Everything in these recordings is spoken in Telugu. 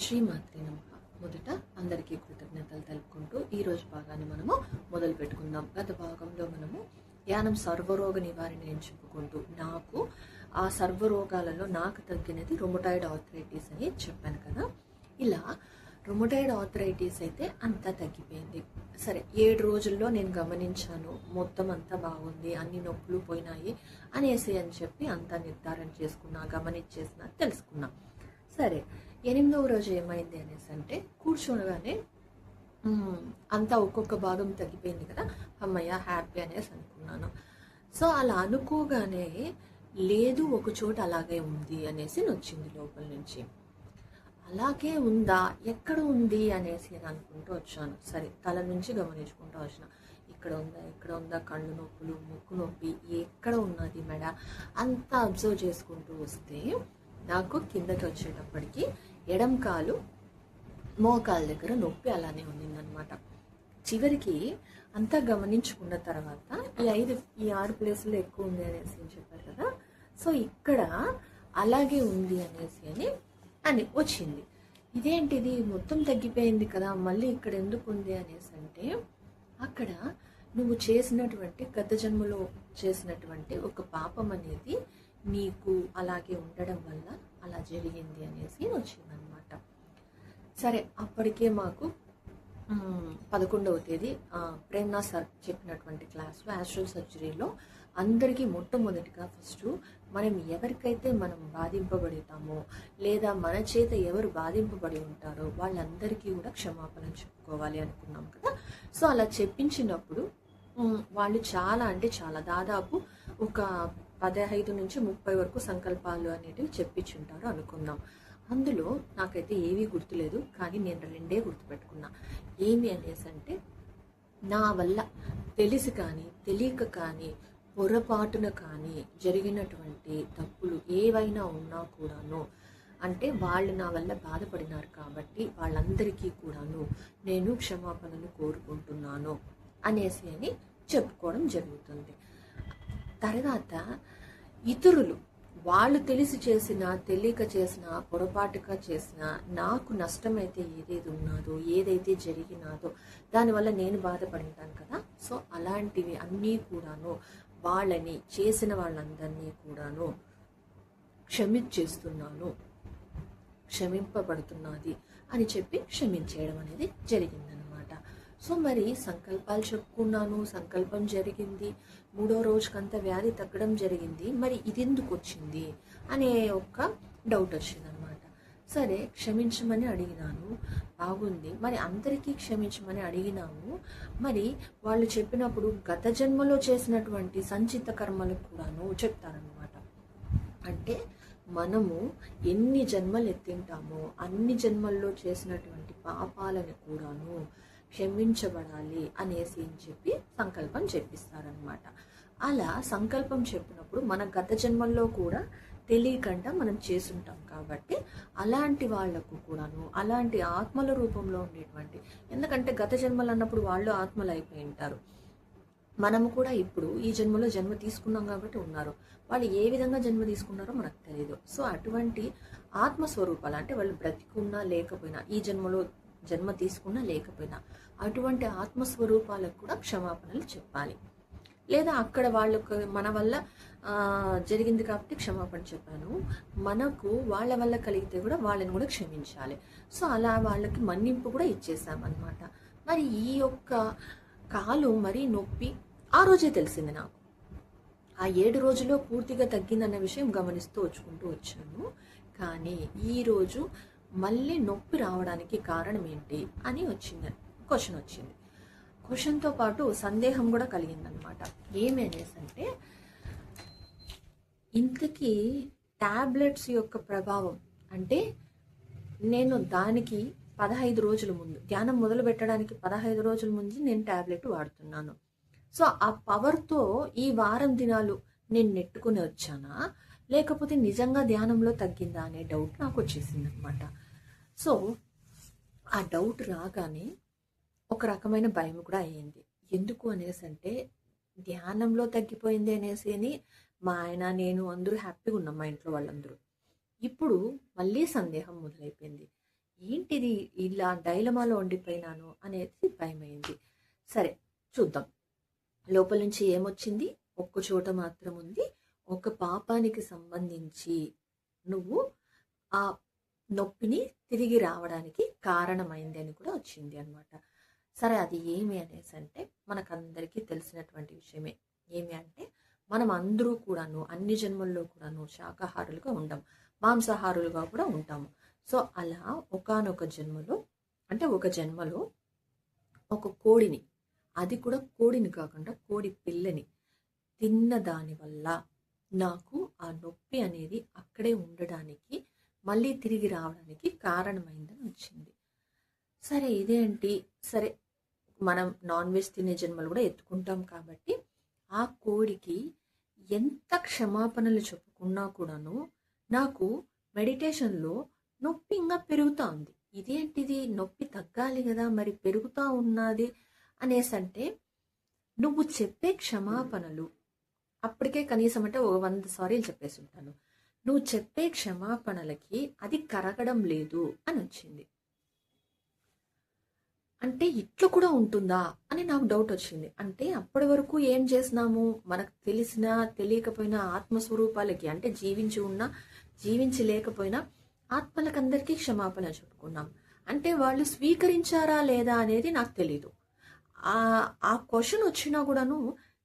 శ్రీమాత్రే నమః. మొదట అందరికీ కృతజ్ఞతలు తెలుపుకుంటూ ఈరోజు భాగాన్ని మనము మొదలు పెట్టుకుందాం. గత భాగంలో మనము ధ్యానం సర్వరోగ నివారణ అని చెప్పుకుంటూ నాకు ఆ సర్వరోగాలలో నాకు తగ్గినది రొమటాయిడ్ ఆర్థరైటిస్ అని చెప్పాను కదా. ఇలా రొమటాయిడ్ ఆర్థరైటిస్ అయితే అంతా తగ్గిపోయింది. సరే, 7 రోజుల్లో నేను గమనించాను, మొత్తం అంతా బాగుంది, అన్ని నొప్పులు పోయినాయి అనేసి అని చెప్పి అంతా నిర్ధారణ చేసుకున్నా, గమనించేసిన, తెలుసుకున్నా. సరే, 8వ రోజు ఏమైంది అనేసి అంటే కూర్చోగానే అంతా ఒక్కొక్క భాగం తగ్గిపోయింది కదా, అమ్మయ్య హ్యాపీ అనేసి అనుకున్నాను. సో అలా అనుకోగానే లేదు, ఒక చోట అలాగే ఉంది అనేసి వచ్చింది లోపల నుంచి. అలాగే ఉందా, ఎక్కడ ఉంది అనేసి నేను అనుకుంటూ వచ్చాను. సరే, తల నుంచి గమనించుకుంటూ వచ్చిన, ఇక్కడ ఉందా, ఇక్కడ ఉందా, కళ్ళు నొప్పులు, ముక్కు నొప్పి, ఎక్కడ ఉన్నది మెడ అంతా అబ్జర్వ్ చేసుకుంటూ వస్తే నాకు కిందకి వచ్చేటప్పటికి ఎడం కాలు మోకాల దగ్గర నొప్పి అలానే ఉండిందనమాట. చివరికి అంతా గమనించుకున్న తర్వాత ఈ 6 ప్లేసులు ఎక్కువ ఉంది అనేసి చెప్పారు కదా. సో ఇక్కడ అలాగే ఉంది అనేసి అని వచ్చింది. ఇదేంటిది, మొత్తం తగ్గిపోయింది కదా, మళ్ళీ ఇక్కడ ఎందుకు ఉంది అనేసి అంటే అక్కడ నువ్వు చేసినటువంటి గత జన్మలో చేసినటువంటి ఒక పాపం అనేది నీకు అలాగే ఉండడం వల్ల అలా జరిగింది అనేసి వచ్చిందనమాట. సరే, అప్పటికే మాకు 11వ తేదీ ప్రేమ్నా సార్ చెప్పినటువంటి క్లాస్లో యాస్ట్రల్ సర్జరీలో అందరికీ మొట్టమొదటిగా ఫస్ట్ మనం ఎవరికైతే మనం బాధింపబడతామో లేదా మన చేత ఎవరు బాధింపబడి ఉంటారో వాళ్ళందరికీ కూడా క్షమాపణ చెప్పుకోవాలి అనుకున్నాం కదా. సో అలా చెప్పించినప్పుడు వాళ్ళు చాలా అంటే చాలా, దాదాపు ఒక 15 నుంచి 30 వరకు సంకల్పాలు అనేటివి చెప్పించుంటారు అనుకున్నాం. అందులో నాకైతే ఏవీ గుర్తులేదు, కానీ నేను 2 గుర్తుపెట్టుకున్నా. ఏమి అనేసి అంటే, నా వల్ల తెలిసి కానీ తెలియక కానీ పొరపాటున కానీ జరిగినటువంటి తప్పులు ఏవైనా ఉన్నా కూడాను, అంటే వాళ్ళు నా వల్ల బాధపడినారు కాబట్టి వాళ్ళందరికీ కూడాను నేను క్షమాపణలు కోరుకుంటున్నాను అనేసి అని చెప్పుకోవడం జరుగుతుంది. తర్వాత ఇతరులు వాళ్ళు తెలిసి చేసినా తెలియక చేసినా పొరపాటుగా చేసినా నాకు నష్టమైతే ఏదేది ఉన్నదో ఏదైతే జరిగినాదో దానివల్ల నేను బాధపడింటాను కదా. సో అలాంటివి అన్నీ కూడాను వాళ్ళని చేసిన వాళ్ళందరినీ కూడాను క్షమించేస్తున్నాను, క్షమింపబడుతున్నది అని చెప్పి క్షమించేయడం అనేది జరిగిందనమాట. సో మరి సంకల్పాలు చెప్పుకున్నాను, సంకల్పం జరిగింది, 3వ రోజుకంతా వ్యాధి తగ్గడం జరిగింది, మరి ఇది ఎందుకు వచ్చింది అనే ఒక డౌట్ వచ్చిందనమాట. సరే, క్షమించమని అడిగినాను, బాగుంది, మరి అందరికీ క్షమించమని అడిగినాము, మరి వాళ్ళు చెప్పినప్పుడు గత జన్మలో చేసినటువంటి సంచిత కర్మలకు కూడాను చెప్తారనమాట. అంటే మనము ఎన్ని జన్మలు ఎత్తింటామో అన్ని జన్మల్లో చేసినటువంటి పాపాలను కూడాను క్షమించబడాలి అనేసి చెప్పి సంకల్పం చెప్పిస్తారనమాట. అలా సంకల్పం చెప్పినప్పుడు మన గత జన్మల్లో కూడా తెలియకుండా మనం చేసుంటాం కాబట్టి అలాంటి వాళ్లకు కూడాను, అలాంటి ఆత్మల రూపంలో ఉండేటువంటి, ఎందుకంటే గత జన్మలు అన్నప్పుడు వాళ్ళు ఆత్మలు అయిపోయి ఉంటారు, మనము కూడా ఇప్పుడు ఈ జన్మలో జన్మ తీసుకున్నాం కాబట్టి ఉన్నారు, వాళ్ళు ఏ విధంగా జన్మ తీసుకున్నారో మనకు తెలియదు. సో అటువంటి ఆత్మస్వరూపాలు, అంటే వాళ్ళు బ్రతికున్నా లేకపోయినా, ఈ జన్మలో జన్మ తీసుకున్నా లేకపోయినా అటువంటి ఆత్మస్వరూపాలకు కూడా క్షమాపణలు చెప్పాలి. లేదా అక్కడ వాళ్ళకు మన వల్ల జరిగింది కాబట్టి క్షమాపణ చెప్పాను, మనకు వాళ్ళ వల్ల కలిగితే కూడా వాళ్ళని కూడా క్షమించాలి. సో అలా వాళ్ళకి మన్నింపు కూడా ఇచ్చేసామన్నమాట. మరి ఈ యొక్క కాలు మరీ నొప్పి ఆ రోజే తెలిసింది నాకు. ఆ 7 రోజుల్లో పూర్తిగా తగ్గిందన్న విషయం గమనిస్తూ వచ్చాను. కానీ ఈరోజు మళ్ళీ నొప్పి రావడానికి కారణం ఏంటి అని క్వశ్చన్ వచ్చింది. క్వశ్చన్తో పాటు సందేహం కూడా కలిగిందనమాట. ఏమి అనేసి అంటే, ఇంతకీ టాబ్లెట్స్ యొక్క ప్రభావం, అంటే నేను దానికి 15 రోజుల ముందు, ధ్యానం మొదలు పెట్టడానికి 15 రోజుల ముందు నేను టాబ్లెట్ వాడుతున్నాను. సో ఆ పవర్తో ఈ వారం దినాలు నేను నెట్టుకుని వచ్చానా, లేకపోతే నిజంగా ధ్యానంలో తగ్గిందా అనే డౌట్ నాకు వచ్చేసింది అనమాట. సో ఆ డౌట్ రాగానే ఒక రకమైన భయం కూడా అయ్యింది. ఎందుకు అనేసి అంటే, ధ్యానంలో తగ్గిపోయింది అనేసి అని మా ఆయన, నేను అందరూ హ్యాపీగా ఉన్నాం, మా ఇంట్లో వాళ్ళందరూ. ఇప్పుడు మళ్ళీ సందేహం మొదలైపోయింది. ఏంటిది ఇలా డైలమాలో ఉండిపోయినాను అనేది భయమైంది. సరే చూద్దాం. లోపల నుంచి ఏమొచ్చింది? ఒక్క చోట మాత్రం ఉంది. ఒక పాపానికి సంబంధించి నువ్వు ఆ నొప్పిని తిరిగి రావడానికి కారణమైంది అని కూడా వచ్చింది అనమాట. సరే అది ఏమి అనేసి అంటే మనకందరికీ తెలిసినటువంటి విషయమే. ఏమి అంటే మనం అందరూ కూడాను అన్ని జన్మల్లో కూడాను శాకాహారులుగా ఉండం, మాంసాహారులుగా కూడా ఉంటాము. సో అలా ఒకానొక జన్మలో అంటే ఒక జన్మలో ఒక కోడిని, అది కూడా కోడిని కాకుండా కోడి పిల్లని తిన్న దాని వల్ల నాకు ఆ నొప్పి అనేది అక్కడే ఉండడానికి మళ్ళీ తిరిగి రావడానికి కారణమైందని వచ్చింది. సరే ఇదేంటి? సరే మనం నాన్ వెజ్ తినే జన్మలు కూడా ఎత్తుకుంటాం కాబట్టి ఆ కోడికి ఎంత క్షమాపణలు చెప్పుకున్నా కూడాను నాకు మెడిటేషన్లో నొప్పి ఇంకా పెరుగుతూ ఉంది. ఇదేంటిది? నొప్పి తగ్గాలి కదా, మరి పెరుగుతూ ఉన్నది అనేసి అంటే నువ్వు చెప్పే క్షమాపణలు అప్పటికే కనీసం అంటే ఒక 100 సారీలు చెప్పేసి ఉంటాను. నువ్వు చెప్పే క్షమాపణలకి అది కరగడం లేదు అని వచ్చింది. అంటే ఇట్లా కూడా ఉంటుందా అని నాకు డౌట్ వచ్చింది. అంటే అప్పటి వరకు ఏం చేసినాము? మనకు తెలిసినా తెలియకపోయినా ఆత్మస్వరూపాలకి, అంటే జీవించి ఉన్నా జీవించి లేకపోయినా ఆత్మలకందరికీ క్షమాపణ చెప్పుకున్నాం. అంటే వాళ్ళు స్వీకరించారా లేదా అనేది నాకు తెలీదు. ఆ క్వశ్చన్ వచ్చినా కూడాను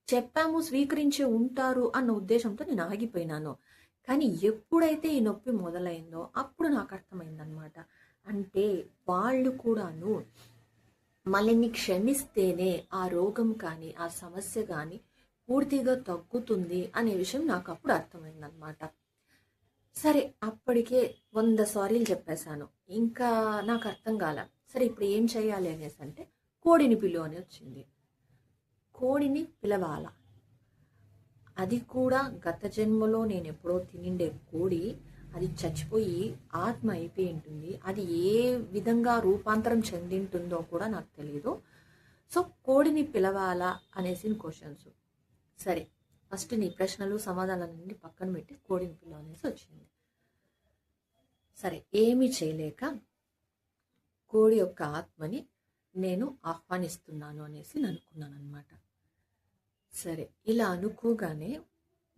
చెప్పాము, స్వీకరించి ఉంటారు అన్న ఉద్దేశంతో నేను ఆగిపోయినాను. కానీ ఎప్పుడైతే ఈ నొప్పి మొదలైందో అప్పుడు నాకు అర్థమైందనమాట. అంటే వాళ్ళు కూడాను మనల్ని క్షమిస్తేనే ఆ రోగం కానీ ఆ సమస్య కానీ పూర్తిగా తగ్గుతుంది అనే విషయం నాకు అప్పుడు అర్థమైందనమాట. సరే అప్పటికే 100 సారీలు చెప్పేశాను. ఇంకా నాకు అర్థం కాల. సరే ఇప్పుడు ఏం చేయాలి అనేసి అంటే కోడిని పిలువ అని వచ్చింది. కోడిని పిలవాల. అది కూడా గత జన్మలో నేను ఎప్పుడో తినిండే కోడి, అది చచ్చిపోయి ఆత్మ అయిపోయి ఉంటుంది. అది ఏ విధంగా రూపాంతరం చెందింటుందో కూడా నాకు తెలియదు. సో కోడిని పిలవాలా అనేసి క్వశ్చన్స్. సరే ఫస్ట్ నీ ప్రశ్నలు సమాధానాలన్నీ పక్కన పెట్టి కోడిని పిలువ అనేసి వచ్చింది. సరే ఏమీ చేయలేక కోడి యొక్క ఆత్మని నేను ఆహ్వానిస్తున్నాను అనేసి అనుకున్నాను అనమాట. సరే ఇలా అనుకోగానే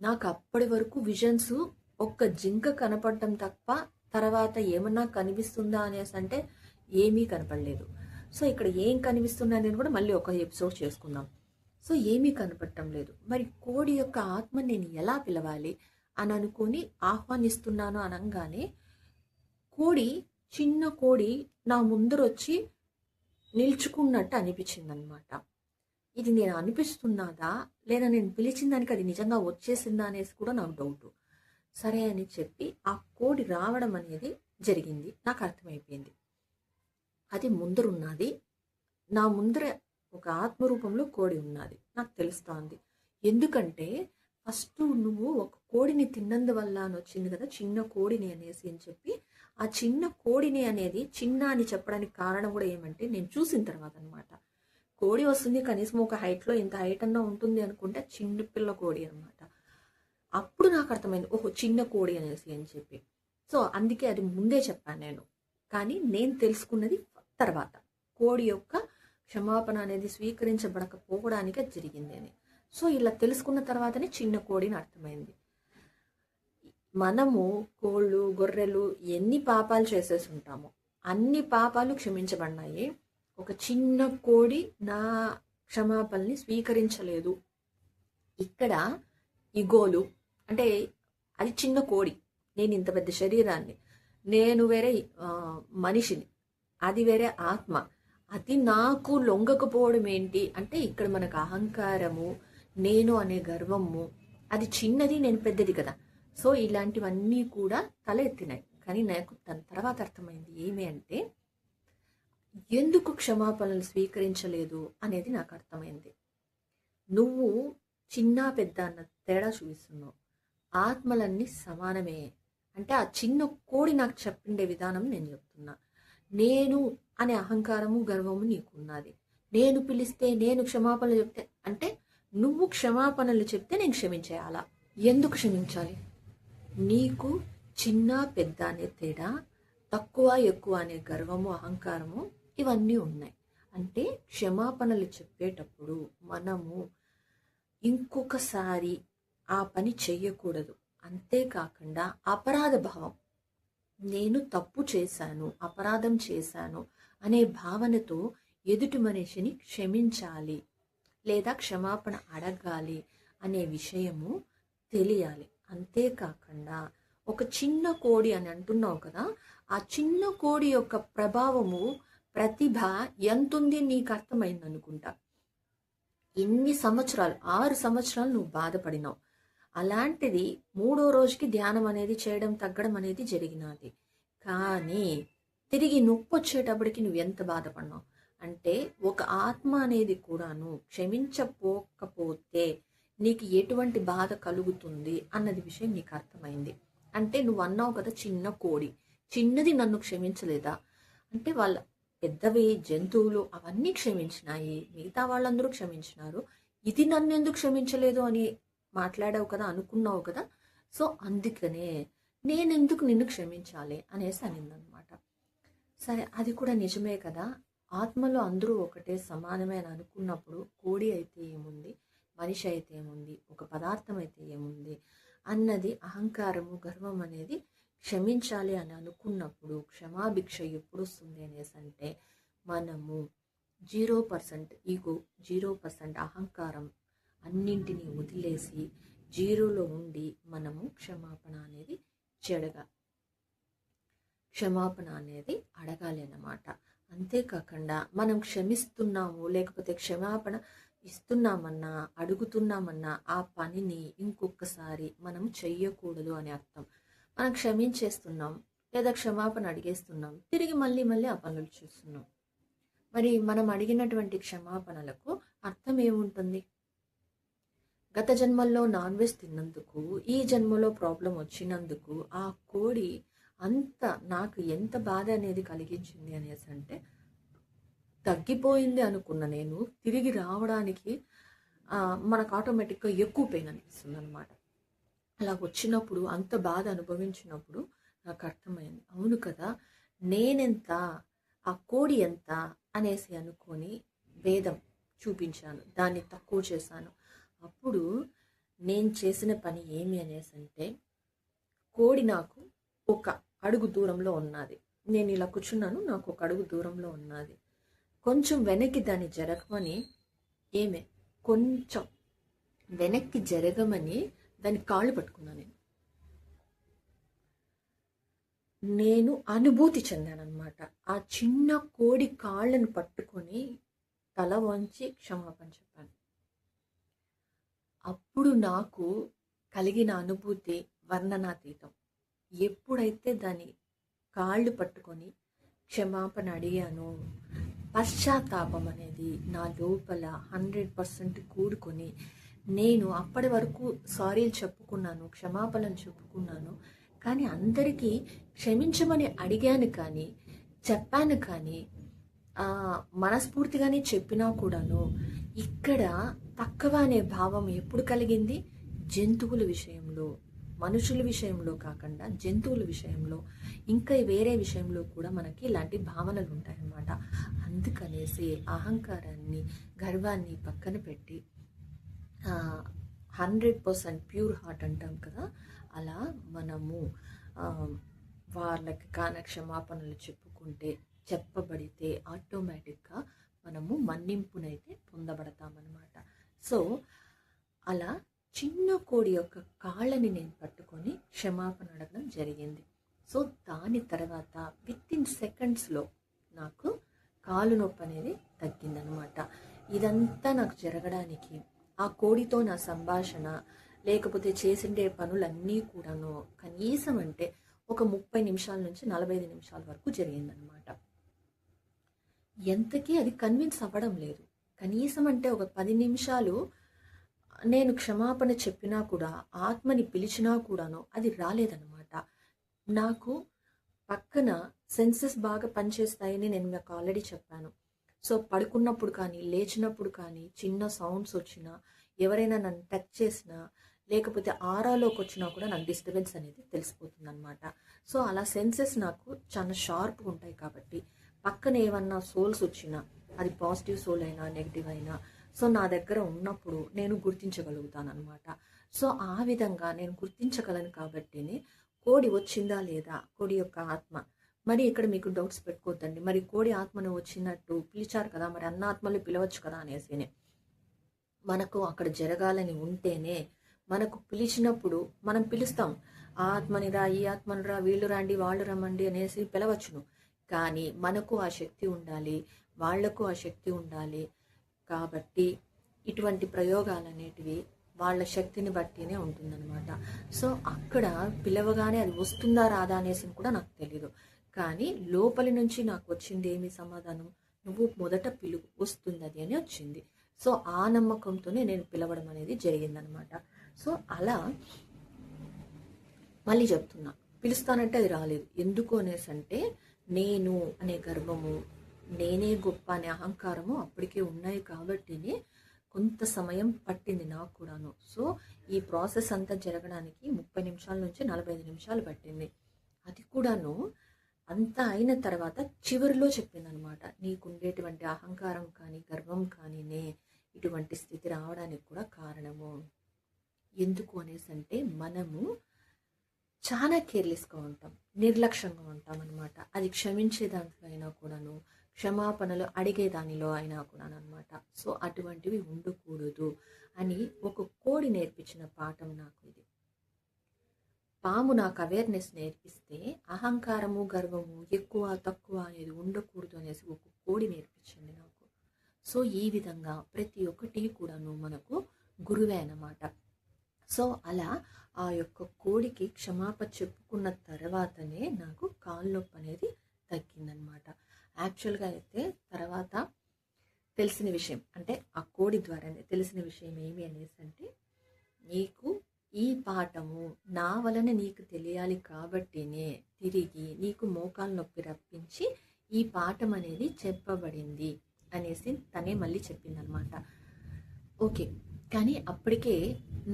నాకు అప్పటి వరకు విజన్స్ ఒక్క జింక కనపడటం తప్ప తర్వాత ఏమన్నా కనిపిస్తుందా అనేసి అంటే ఏమీ కనపడలేదు. సో ఇక్కడ ఏం కనిపిస్తుందా అనేది కూడా మళ్ళీ ఒక ఎపిసోడ్ చేసుకుందాం. సో ఏమీ కనపడటం లేదు. మరి కోడి యొక్క ఆత్మ నేను ఎలా పిలవాలి అని అనుకుని ఆహ్వానిస్తున్నాను అనగానే కోడి, చిన్న కోడి నా ముందరొచ్చి నిల్చుకున్నట్టు అనిపించింది అనమాట. ఇది నేను అనిపిస్తున్నదా లేదా నేను పిలిచిన దానికి అది నిజంగా వచ్చేసిందా అనేసి కూడా నాకు డౌట్. సరే అని చెప్పి ఆ కోడి రావడం అనేది జరిగింది. నాకు అర్థమైపోయింది అది ముందరున్నది, నా ముందర ఒక ఆత్మరూపంలో కోడి ఉన్నది నాకు తెలుస్తోంది. ఎందుకంటే ఫస్ట్ నువ్వు ఒక కోడిని తిన్నందువల్ల అని వచ్చింది కదా, చిన్న కోడిని అనేసి అని చెప్పి ఆ చిన్న కోడిని అనేది చిన్న అని చెప్పడానికి కారణం కూడా ఏమంటే నేను చూసిన తర్వాత అనమాట. కోడి వస్తుంది కనీసం ఒక హైట్లో ఇంత హైట్ అన్నా ఉంటుంది అనుకుంటే చిన్న పిల్ల కోడి అనమాట. అప్పుడు నాకు అర్థమైంది ఓహో చిన్న కోడి అనేసి అని చెప్పి. సో అందుకే అది ముందే చెప్పాను నేను. కానీ నేను తెలుసుకున్నది తర్వాత కోడి యొక్క క్షమాపణ అనేది స్వీకరించబడకపోవడానికి అది జరిగింది అని. సో ఇలా తెలుసుకున్న తర్వాతనే చిన్న కోడిని అర్థమైంది. మనము కోళ్ళు, గొర్రెలు ఎన్ని పాపాలు చేసేసి ఉంటామో అన్ని పాపాలు క్షమించబడినాయి. ఒక చిన్న కోడి నా క్షమాపణని స్వీకరించలేదు. ఇక్కడ ఇగోలు అంటే అది చిన్న కోడి, నేను ఇంత పెద్ద శరీరాన్ని, నేను వేరే మనిషిని, అది వేరే ఆత్మ, అది నాకు లొంగకపోవడం ఏంటి అంటే ఇక్కడ మనకు అహంకారము, నేను అనే గర్వము, అది చిన్నది నేను పెద్దది కదా. సో ఇలాంటివన్నీ కూడా తల ఎత్తినాయి. కానీ నాకు దాని తర్వాత అర్థమైంది ఏమి అంటే ఎందుకు క్షమాపణలు స్వీకరించలేదు అనేది నాకు అర్థమైంది. నువ్వు చిన్న పెద్ద అన్న తేడా చూపిస్తున్నావు. ఆత్మలన్నీ సమానమే అంటే ఆ చిన్న కోడి నాకు చెప్పిండే విధానం నేను చెప్తున్నా. నేను అనే అహంకారము, గర్వము నీకున్నది. నేను పిలిస్తే, నేను క్షమాపణలు చెప్తే అంటే నువ్వు క్షమాపణలు చెప్తే నేను క్షమించేయాలా? ఎందుకు క్షమించాలి? నీకు చిన్న పెద్ద అనే తేడా తక్కువ ఎక్కువ అనే గర్వము, అహంకారము ఇవన్నీ ఉన్నాయి. అంటే క్షమాపణలు చెప్పేటప్పుడు మనము ఇంకొకసారి ఆ పని చెయ్యకూడదు. అంతేకాకుండా అపరాధ భావం, నేను తప్పు చేశాను, అపరాధం చేశాను అనే భావనతో ఎదుటి మనిషిని క్షమించాలి లేదా క్షమాపణ అడగాలి అనే విషయము తెలియాలి. అంతేకాకుండా ఒక చిన్న కోడి అని అంటున్నావు కదా, ఆ చిన్న కోడి యొక్క ప్రభావము, ప్రతిభ ఎంతుంది నీకు అర్థమైంది అనుకుంటా. ఇన్ని సంవత్సరాలు, 6 సంవత్సరాలు నువ్వు బాధపడినావు. అలాంటిది 3వ రోజుకి ధ్యానం అనేది చేయడం తగ్గడం అనేది జరిగినది. కానీ తిరిగి నొప్పి వచ్చేటప్పటికి నువ్వు ఎంత బాధపడినావు అంటే, ఒక ఆత్మ అనేది కూడాను క్షమించపోకపోతే నీకు ఎటువంటి బాధ కలుగుతుంది అన్నది విషయం నీకు అర్థమైంది. అంటే నువ్వు అన్నావు కదా, చిన్న కోడి, చిన్నది నన్ను క్షమించలేదా అంటే, వాళ్ళ పెద్దవి జంతువులు అవన్నీ క్షమించినాయి, మిగతా వాళ్ళందరూ క్షమించినారు, ఇది నన్ను ఎందుకు క్షమించలేదు అని మాట్లాడావు కదా, అనుకున్నావు కదా. సో అందుకనే నేనెందుకు నిన్ను క్షమించాలి అనేసి అనిందనమాట. సరే, అది కూడా నిజమే కదా, ఆత్మలో అందరూ ఒకటే సమానమే అని అనుకున్నప్పుడు కోడి అయితే ఏముంది, మనిషి అయితే ఏముంది, ఒక పదార్థం అయితే ఏముంది అన్నది అహంకారము, గర్వం అనేది క్షమించాలి అని అనుకున్నప్పుడు క్షమాభిక్ష ఎప్పుడు వస్తుంది అనేసి అంటే, మనము 0% ఈగో, 0% అహంకారం అన్నింటినీ వదిలేసి జీరోలో ఉండి మనము క్షమాపణ అనేది అడగాలి అన్నమాట. అంతేకాకుండా మనం క్షమిస్తున్నాము లేకపోతే క్షమాపణ ఇస్తున్నామన్నా అడుగుతున్నామన్నా ఆ పనిని ఇంకొకసారి మనం చెయ్యకూడదు అని అర్థం. మనం క్షమించేస్తున్నాం లేదా క్షమాపణ అడిగేస్తున్నాం, తిరిగి మళ్ళీ ఆ పనులు చేస్తున్నాం. మరి మనం అడిగినటువంటి క్షమాపణలకు అర్థం ఏముంటుంది? గత జన్మల్లో నాన్ వెజ్ తిన్నందుకు, ఈ జన్మలో ప్రాబ్లం వచ్చినందుకు ఆ కోడి అంత నాకు ఎంత బాధ అనేది కలిగించింది అనేసి అంటే, తగ్గిపోయింది అనుకున్న నేను తిరిగి రావడానికి మనకు ఆటోమేటిక్గా ఎక్కువ పెయిన్ అనిపిస్తుంది అనమాట. అలా వచ్చినప్పుడు, అంత బాధ అనుభవించినప్పుడు నాకు అర్థమైంది, అవును కదా, నేనెంత, ఆ కోడి ఎంత అనేసి అనుకొని భేదం చూపించాను, దాన్ని తక్కువ చేశాను. అప్పుడు నేను చేసిన పని ఏమి అనేసి అంటే, కోడి నాకు ఒక అడుగు దూరంలో ఉన్నది, నేను ఇలా కూర్చున్నాను, నాకు ఒక అడుగు దూరంలో ఉన్నది, కొంచెం వెనక్కి దాన్ని జరగమని, కొంచెం వెనక్కి జరగమని దాని కాళ్ళు పట్టుకున్నాను. నేను అనుభూతి చెందానమాట. ఆ చిన్న కోడి కాళ్ళను పట్టుకొని తల వంచి క్షమాపణ చెప్పాను. అప్పుడు నాకు కలిగిన అనుభూతి వర్ణనాతీతం. ఎప్పుడైతే దాని కాళ్ళు పట్టుకొని క్షమాపణ అడిగానో, పశ్చాత్తాపం అనేది నా లోపల 100% కూడుకొని, నేను అప్పటి వరకు సారీలు చెప్పుకున్నాను, క్షమాపణలు చెప్పుకున్నాను, కానీ అందరికీ క్షమించమని అడిగాను కానీ చెప్పాను కానీ మనస్ఫూర్తిగానే చెప్పినా కూడాను ఇక్కడ తక్కువ అనే భావం ఎప్పుడు కలిగింది? జంతువుల విషయంలో, మనుషుల విషయంలో కాకుండా జంతువుల విషయంలో, ఇంకా వేరే విషయంలో కూడా మనకి ఇలాంటి భావనలు ఉంటాయన్నమాట. అందుకనేసి అహంకారాన్ని, గర్వాన్ని పక్కన పెట్టి 100% ప్యూర్ హార్ట్ అంటాం కదా, అలా మనము వాళ్ళకి కాన క్షమాపణలు చెప్పబడితే ఆటోమేటిక్గా మనము మన్నింపునైతే పొందబడతామన్నమాట. సో అలా చిన్న కోడి యొక్క కాళ్ళని నేను పట్టుకొని క్షమాపణ అడగడం జరిగింది. సో దాని తర్వాత వితిన్ సెకండ్స్లో నాకు కాలు నొప్పి అనేది తగ్గిందనమాట. ఇదంతా నాకు జరగడానికి ఆ కోడితో నా సంభాషణ, లేకపోతే చేసిండే పనులన్నీ కూడాను కనీసం అంటే ఒక 30 నిమిషాల నుంచి 45 నిమిషాల వరకు జరిగిందనమాట. ఎంతకీ అది కన్విన్స్ అవ్వడం లేదు. కనీసం అంటే ఒక 10 నిమిషాలు నేను క్షమాపణ చెప్పినా కూడా, ఆత్మని పిలిచినా కూడాను అది రాలేదన్నమాట. నాకు పక్కన సెన్సెస్ బాగా పనిచేస్తాయని నేను మీకు ఆల్రెడీ చెప్పాను. సో పడుకున్నప్పుడు కానీ, లేచినప్పుడు కానీ, చిన్న సౌండ్స్ వచ్చినా, ఎవరైనా నన్ను టచ్ చేసినా, లేకపోతే ఆరాలోకి వచ్చినా కూడా నాకు డిస్టర్బెన్స్ అనేది తెలిసిపోతుంది అనమాట. సో అలా సెన్సెస్ నాకు చాలా షార్ప్గా ఉంటాయి కాబట్టి పక్కన ఏమన్నా సోల్స్ వచ్చినా అది పాజిటివ్ సోల్ అయినా నెగిటివ్ అయినా సో నా దగ్గర ఉన్నప్పుడు నేను గుర్తించగలుగుతాను అనమాట. సో ఆ విధంగా నేను గుర్తించగలను కాబట్టినే కోడి వచ్చిందా లేదా, కోడి యొక్క ఆత్మ. మరి ఇక్కడ మీకు డౌట్స్ పెట్టుకోవద్దండి, మరి కోడి ఆత్మను వచ్చినట్టు పిలిచారు కదా, మరి అన్న ఆత్మలు పిలవచ్చు కదా అనేసి. మనకు అక్కడ జరగాలని ఉంటేనే మనకు పిలిచినప్పుడు మనం పిలుస్తాం, ఆ ఆత్మని రా, ఈ ఆత్మని రా, వీళ్ళు రండి, వాళ్ళు రమ్మండి అనేసి పిలవచ్చును. కానీ మనకు ఆ శక్తి ఉండాలి, వాళ్లకు ఆ శక్తి ఉండాలి. కాబట్టి ఇటువంటి ప్రయోగాలు అనేటివి వాళ్ళ శక్తిని బట్టినే ఉంటుందన్నమాట. సో అక్కడ పిలవగానే అది వస్తుందా రాదా అనేసి కూడా నాకు తెలీదు. కానీ లోపలి నుంచి నాకు వచ్చింది ఏమి సమాధానం, నువ్వు మొదట పిలువు, వస్తుంది అది అని వచ్చింది. సో ఆ నమ్మకంతోనే నేను పిలవడం అనేది జరిగిందనమాట. సో అలా మళ్ళీ చెప్తున్నా, పిలుస్తానంటే అది రాలేదు. ఎందుకు అనేసి అంటే నేను అనే గర్వము, నేనే గొప్ప అనే అహంకారము అప్పటికే ఉన్నాయి కాబట్టినే కొంత సమయం పట్టింది నాకు కూడాను. సో ఈ ప్రాసెస్ అంతా జరగడానికి 30 నిమిషాల నుంచి 45 నిమిషాలు పట్టింది. అది కూడాను అంతా అయిన తర్వాత చివరిలో చెప్పిందనమాట, నీకుండేటువంటి అహంకారం కానీ గర్వం కానీనే ఇటువంటి స్థితి రావడానికి కూడా కారణము. ఎందుకు అనేసి అంటే మనము చాలా కేర్లెస్గా ఉంటాం, నిర్లక్ష్యంగా ఉంటాం అనమాట. అది క్షమించే దాంట్లో అయినా కూడాను, క్షమాపణలు అడిగే దానిలో అయినా కూడా అనమాట. సో అటువంటివి ఉండకూడదు అని ఒక కోడి నేర్పించిన పాఠం నాకు ఇది. పాము నాకు అవేర్నెస్ నేర్పిస్తే అహంకారము గర్వము ఎక్కువ తక్కువ అనేది ఉండకూడదు అనేసి ఒక కోడి నేర్పించండి నాకు. సో ఈ విధంగా ప్రతి ఒక్కటి కూడాను మనకు గురువే అన్నమాట. సో అలా ఆ యొక్క కోడికి క్షమాపణ చెప్పుకున్న తర్వాతనే నాకు కాలు నొప్పి అనేది తగ్గిందనమాట. యాక్చువల్గా అయితే తర్వాత తెలిసిన విషయం అంటే ఆ కోడి ద్వారానే తెలిసిన విషయం ఏమి అనేసి అంటే, నీకు ఈ పాఠము నా వలన నీకు తెలియాలి కాబట్టినే తిరిగి నీకు మోకాలు నొప్పి రప్పించి ఈ పాఠం అనేది చెప్పబడింది అనేసి తనే మళ్ళీ చెప్పిందనమాట. ఓకే, కానీ అప్పటికే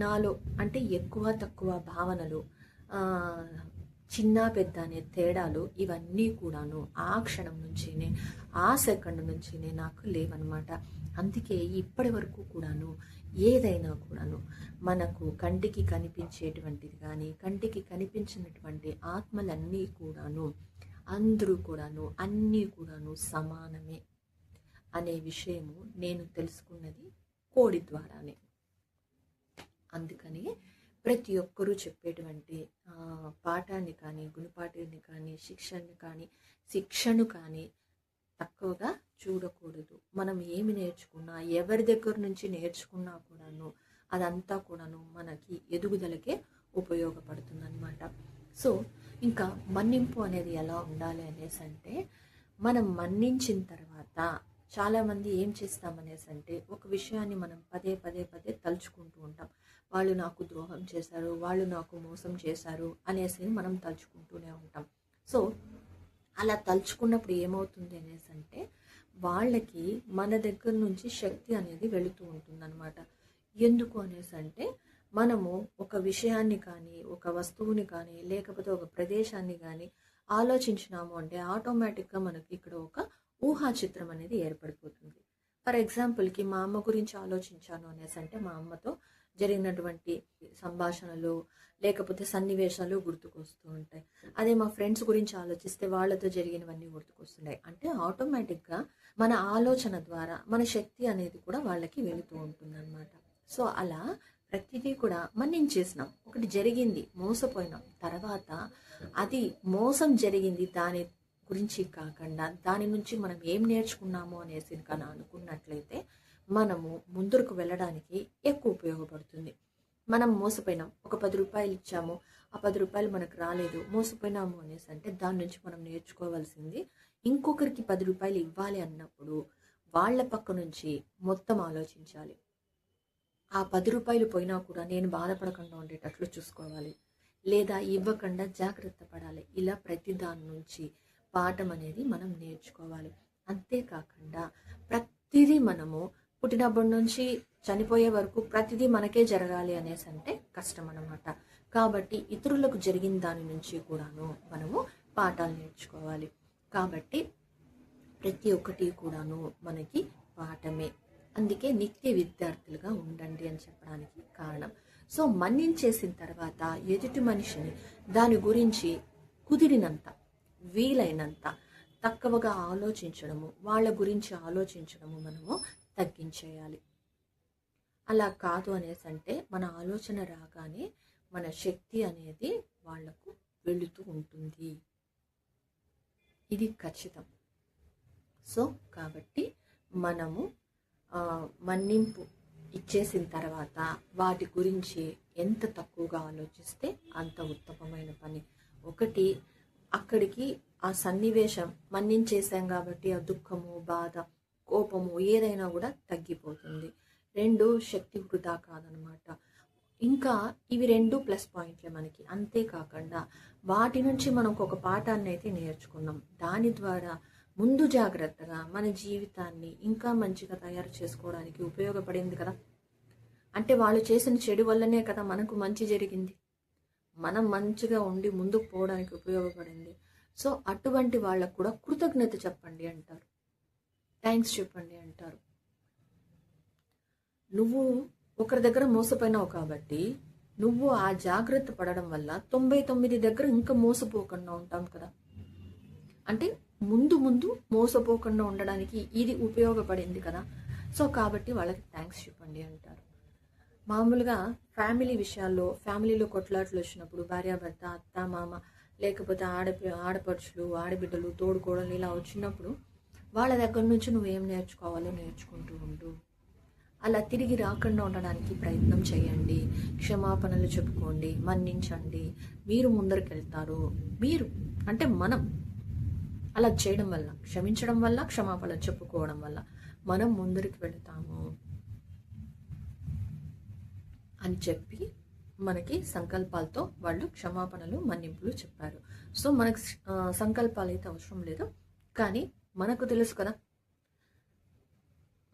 నాలో అంటే ఎక్కువ తక్కువ భావనలు, చిన్న పెద్ద అనే తేడాలు ఇవన్నీ కూడాను ఆ క్షణం నుంచినే, ఆ సెకండ్ నుంచినే నాకు లేవన్నమాట. అందుకే ఇప్పటి వరకు కూడాను ఏదైనా కూడాను మనకు కంటికి కనిపించేటువంటిది కానీ కంటికి కనిపించినటువంటి ఆత్మలన్నీ కూడాను అందరూ కూడాను అన్నీ కూడాను సమానమే అనే విషయము నేను తెలుసుకున్నది కోడి ద్వారానే. అందుకని ప్రతి ఒక్కరూ చెప్పేటువంటి పాఠాన్ని కానీ గుణపాఠాన్ని కానీ శిక్షను కానీ తక్కువగా చూడకూడదు. మనం ఏమి నేర్చుకున్నా ఎవరి దగ్గర నుంచి నేర్చుకున్నా కూడాను అదంతా కూడాను మనకి ఎదుగుదలకే ఉపయోగపడుతుంది అనమాట. సో ఇంకా మన్నింపు అనేది ఎలా ఉండాలి అనేసి అంటే, మనం మన్నించిన తర్వాత చాలామంది ఏం చేస్తామనేసి అంటే ఒక విషయాన్ని మనం పదే పదే పదే తలుచుకుంటూ ఉంటాం. వాళ్ళు నాకు ద్రోహం చేశారు, వాళ్ళు నాకు మోసం చేశారు అనేసి మనం తలుచుకుంటూనే ఉంటాం. సో అలా తలుచుకున్నప్పుడు ఏమవుతుంది అనేసి అంటే వాళ్ళకి మన దగ్గర నుంచి శక్తి అనేది వెళుతూ ఉంటుంది అనమాట. ఎందుకు అనేసి అంటే మనము ఒక విషయాన్ని కానీ ఒక వస్తువుని కానీ లేకపోతే ఒక ప్రదేశాన్ని కానీ ఆలోచించినాము అంటే ఆటోమేటిక్గా మనకి ఇక్కడ ఒక ఊహా చిత్రం అనేది ఏర్పడిపోతుంది. ఫర్ ఎగ్జాంపుల్కి మా అమ్మ గురించి ఆలోచించాను అనేసి అంటే మా అమ్మతో జరిగినటువంటి సంభాషణలు లేకపోతే సన్నివేశాలు గుర్తుకొస్తూ ఉంటాయి. అదే మా ఫ్రెండ్స్ గురించి ఆలోచిస్తే వాళ్ళతో జరిగినవన్నీ గుర్తుకొస్తున్నాయి. అంటే ఆటోమేటిక్గా మన ఆలోచన ద్వారా మన శక్తి అనేది కూడా వాళ్ళకి వెళుతూ ఉంటుందన్నమాట. సో అలా ప్రతిదీ కూడా మన్నించేసినాం, ఒకటి జరిగింది మోసపోయినాం, తర్వాత అది మోసం జరిగింది దాని గురించి కాకుండా దాని నుంచి మనం ఏం నేర్చుకున్నాము అనేసి కానీ అనుకున్నట్లయితే మనము ముందుకు వెళ్ళడానికి ఎక్కువ ఉపయోగపడుతుంది. మనం మోసపోయినాం, ఒక 10 రూపాయలు ఇచ్చాము, ఆ 10 రూపాయలు మనకు రాలేదు, మోసపోయినాము అనేసి అంటే దాని నుంచి మనం నేర్చుకోవాల్సింది ఇంకొకరికి 10 రూపాయలు ఇవ్వాలి అన్నప్పుడు వాళ్ళ పక్క నుంచి మొత్తం ఆలోచించాలి. ఆ 10 రూపాయలు పోయినా కూడా నేను బాధపడకుండా ఉండేటట్లు చూసుకోవాలి, లేదా ఇవ్వకుండా జాగ్రత్త పడాలి. ఇలా ప్రతి దాని నుంచి పాఠం అనేది మనం నేర్చుకోవాలి. అంతేకాకుండా ప్రతిదీ మనము పుట్టినప్పటి నుంచి చనిపోయే వరకు ప్రతిదీ మనకే జరగాలి అనేసి అంటే కష్టం అన్నమాట. కాబట్టి ఇతరులకు జరిగిన దాని నుంచి కూడాను మనము పాఠాలు నేర్చుకోవాలి. కాబట్టి ప్రతి ఒక్కటి కూడాను మనకి పాఠమే. అందుకే నిత్య విద్యార్థులుగా ఉండండి అని చెప్పడానికి కారణం. సో మన్నించేసిన తర్వాత ఎదుటి మనిషిని దాని గురించి కుదిరినంత, వీలైనంత తక్కువగా ఆలోచించడము, వాళ్ళ గురించి ఆలోచించడము మనము తగ్గించేయాలి. అలా కాదు అనేసి అంటే మన ఆలోచన రాగానే మన శక్తి అనేది వాళ్లకు వెళుతూ ఉంటుంది. ఇది ఖచ్చితం. సో కాబట్టి మనము మన్నింపు ఇచ్చేసిన తర్వాత వాటి గురించి ఎంత తక్కువగా ఆలోచిస్తే అంత ఉత్తమమైన పని. ఒకటి, అక్కడికి ఆ సన్నివేశం మన్నించేసాం కాబట్టి ఆ దుఃఖము, బాధ, కోపము ఏదైనా కూడా తగ్గిపోతుంది. 2, శక్తి వృధా కాదనమాట. ఇంకా ఇవి 2 ప్లస్ పాయింట్లే మనకి. అంతేకాకుండా వాటి నుంచి మనం ఒక పాఠాన్ని అయితే నేర్చుకున్నాం. దాని ద్వారా ముందు జాగ్రత్తగా మన జీవితాన్ని ఇంకా మంచిగా తయారు చేసుకోవడానికి ఉపయోగపడింది కదా. అంటే వాళ్ళు చేసిన చెడు వల్లనే కదా మనకు మంచి జరిగింది. మనం మంచిగా ఉండి ముందుకు పోవడానికి ఉపయోగపడింది. సో అటువంటి వాళ్ళకు కూడా కృతజ్ఞత చెప్పండి అంటారు, థ్యాంక్స్ చెప్పండి అంటారు. నువ్వు ఒకరి దగ్గర మోసపోయినావు కాబట్టి నువ్వు ఆ జాగ్రత్త పడడం వల్ల 99 దగ్గర ఇంకా మోసపోకుండా ఉంటాం కదా. అంటే ముందు మోసపోకుండా ఉండడానికి ఇది ఉపయోగపడింది కదా. సో కాబట్టి వాళ్ళకి థ్యాంక్స్ చెప్పండి అంటారు. మామూలుగా ఫ్యామిలీ విషయాల్లో, ఫ్యామిలీలో కొట్లాట్లు వచ్చినప్పుడు భార్యాభర్త, అత్త మామ, లేకపోతే ఆడపడుచులు, ఆడబిడ్డలు, తోడుకోడలు ఇలా వచ్చినప్పుడు వాళ్ళ దగ్గర నుంచి నువ్వేం నేర్చుకోవాలో నేర్చుకుంటూ ఉండు. అలా తిరిగి రాకుండా ఉండడానికి ప్రయత్నం చేయండి. క్షమాపణలు చెప్పుకోండి, మన్నించండి. మీరు ముందరికెళ్తారు. మీరు అంటే మనం అలా చేయడం వల్ల, క్షమించడం వల్ల, క్షమాపణలు చెప్పుకోవడం వల్ల మనం ముందరికి వెళతాము అని చెప్పి మనకి సంకల్పాలతో వాళ్ళు క్షమాపణలు, మన్నింపులు చెప్పారు. సో మనకు సంకల్పాలు అయితే అవసరం లేదు, కానీ మనకు తెలుసు కదా,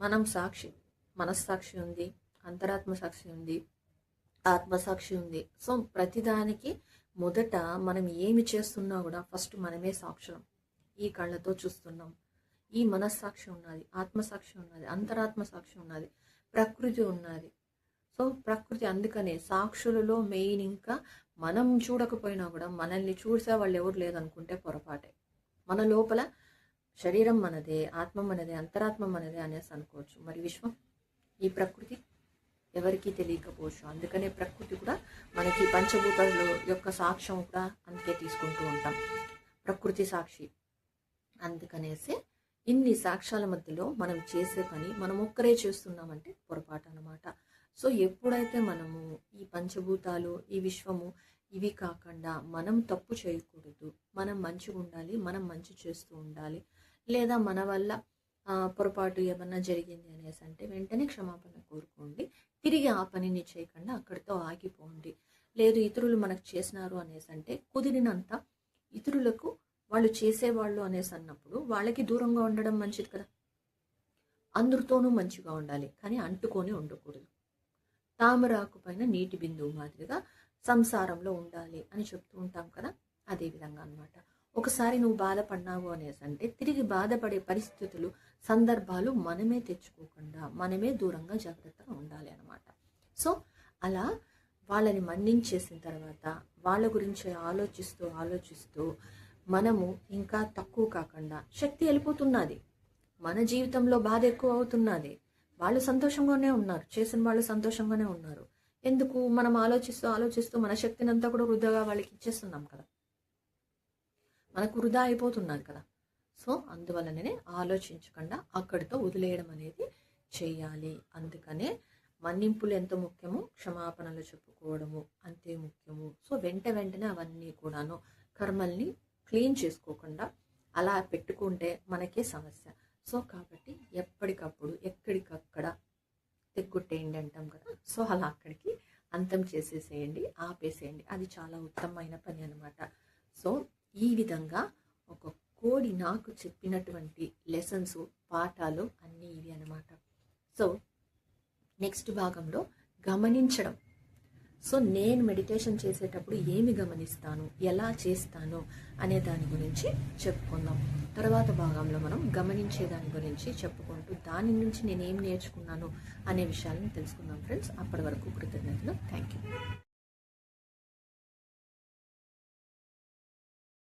మనం సాక్షి, మనస్సాక్షి ఉంది, అంతరాత్మ సాక్షి ఉంది, ఆత్మసాక్షి ఉంది. సో ప్రతిదానికి మొదట మనం ఏమి చేస్తున్నా కూడా ఫస్ట్ మనమే సాక్షులం. ఈ కళ్ళతో చూస్తున్నాం, ఈ మనస్సాక్షి ఉన్నది, ఆత్మసాక్షి ఉన్నది, అంతరాత్మ సాక్షి ఉన్నది, ప్రకృతి ఉన్నది. సో ప్రకృతి, అందుకనే సాక్షులలో మెయిన్. ఇంకా మనం చూడకపోయినా కూడా మనల్ని చూసే వాళ్ళు ఎవరు లేదనుకుంటే పొరపాటే. మన లోపల శరీరం మనదే, ఆత్మ మనదే, అంతరాత్మ మనదే అనేసి అనుకోవచ్చు. మరి విశ్వం, ఈ ప్రకృతి ఎవరికీ తెలియకపోవచ్చు. అందుకనే ప్రకృతి కూడా మనకి పంచభూతాల యొక్క సాక్ష్యం కూడా అందుకే తీసుకుంటూ ఉంటాం, ప్రకృతి సాక్షి. అందుకనేసి ఇన్ని సాక్ష్యాల మధ్యలో మనం చేసే పని మనం ఒక్కరే చేస్తున్నామంటే పొరపాటు అన్నమాట. సో ఎప్పుడైతే మనము ఈ పంచభూతాలు, ఈ విశ్వము, ఇవి కాకుండా మనం తప్పు చేయకూడదు, మనం మంచిగా ఉండాలి, మనం మంచి చేస్తూ ఉండాలి. లేదా మన వల్ల పొరపాటు ఏమన్నా జరిగింది అనేసి అంటే వెంటనే క్షమాపణ కోరుకోండి. తిరిగి ఆ పనిని చేయకుండా అక్కడితో ఆగిపోండి. లేదు ఇతరులు మనకు చేసినారు అనేసి అంటే కుదిరినంత ఇతరులకు వాళ్ళు చేసేవాళ్ళు అనేసి అన్నప్పుడు వాళ్ళకి దూరంగా ఉండడం మంచిది కదా. అందరితోనూ మంచిగా ఉండాలి, కానీ అంటుకొని ఉండకూడదు. తామరాకు పైన నీటి బిందువు మాదిరిగా సంసారంలో ఉండాలి అని చెప్తూ ఉంటాం కదా. అదే విధంగా అన్నమాట. ఒకసారి నువ్వు బాధపడినావు అనేసి అంటే తిరిగి బాధపడే పరిస్థితులు, సందర్భాలు మనమే తెచ్చుకోకుండా మనమే దూరంగా జాగ్రత్తగా ఉండాలి అన్నమాట. సో అలా వాళ్ళని మన్నించేసిన తర్వాత వాళ్ళ గురించి ఆలోచిస్తూ మనము ఇంకా తక్కువ కాకుండా, శక్తి వెళ్ళిపోతున్నది, మన జీవితంలో బాధ ఎక్కువ అవుతున్నది. వాళ్ళు సంతోషంగానే ఉన్నారు, చేసిన వాళ్ళు సంతోషంగానే ఉన్నారు. ఎందుకు? మనం ఆలోచిస్తూ మన శక్తిని అంతా కూడా వృధాగా వాళ్ళకి ఇచ్చేస్తున్నాం కదా, మనకు వృధా అయిపోతున్నది కదా. సో అందువలననే ఆలోచించకుండా అక్కడితో వదిలేయడం అనేది చేయాలి. అందుకనే మన్నింపులు ఎంత ముఖ్యమో క్షమాపణలు చెప్పుకోవడము అంతే ముఖ్యము. సో వెంటనే అవన్నీ కూడాను కర్మల్ని క్లీన్ చేసుకోకుండా అలా పెట్టుకుంటే మనకే సమస్య. సో కాబట్టి ఎప్పటికప్పుడు ఎక్కడికక్కడ తెగ్గొట్టేయండి అంటాం కదా. సో అలా అక్కడికి అంతం చేసేసేయండి, ఆపేసేయండి. అది చాలా ఉత్తమమైన పని అనమాట. సో ఈ విధంగా ఒక కోడి నాకు చెప్పినటువంటి లెసన్స్, పాఠాలు అన్నీ ఇవి అనమాట. సో నెక్స్ట్ భాగంలో గమనించడం. సో నేను మెడిటేషన్ చేసేటప్పుడు ఏమి గమనిస్తాను, ఎలా చేస్తాను అనే దాని గురించి చెప్పుకుందాం. తర్వాత భాగంలో మనం గమనించే దాని గురించి చెప్పుకుంటూ దాని నుంచి నేను ఏం నేర్చుకున్నాను అనే విషయాలను తెలుసుకుందాం ఫ్రెండ్స్. అప్పటి వరకు కృతజ్ఞతలు. Thank you.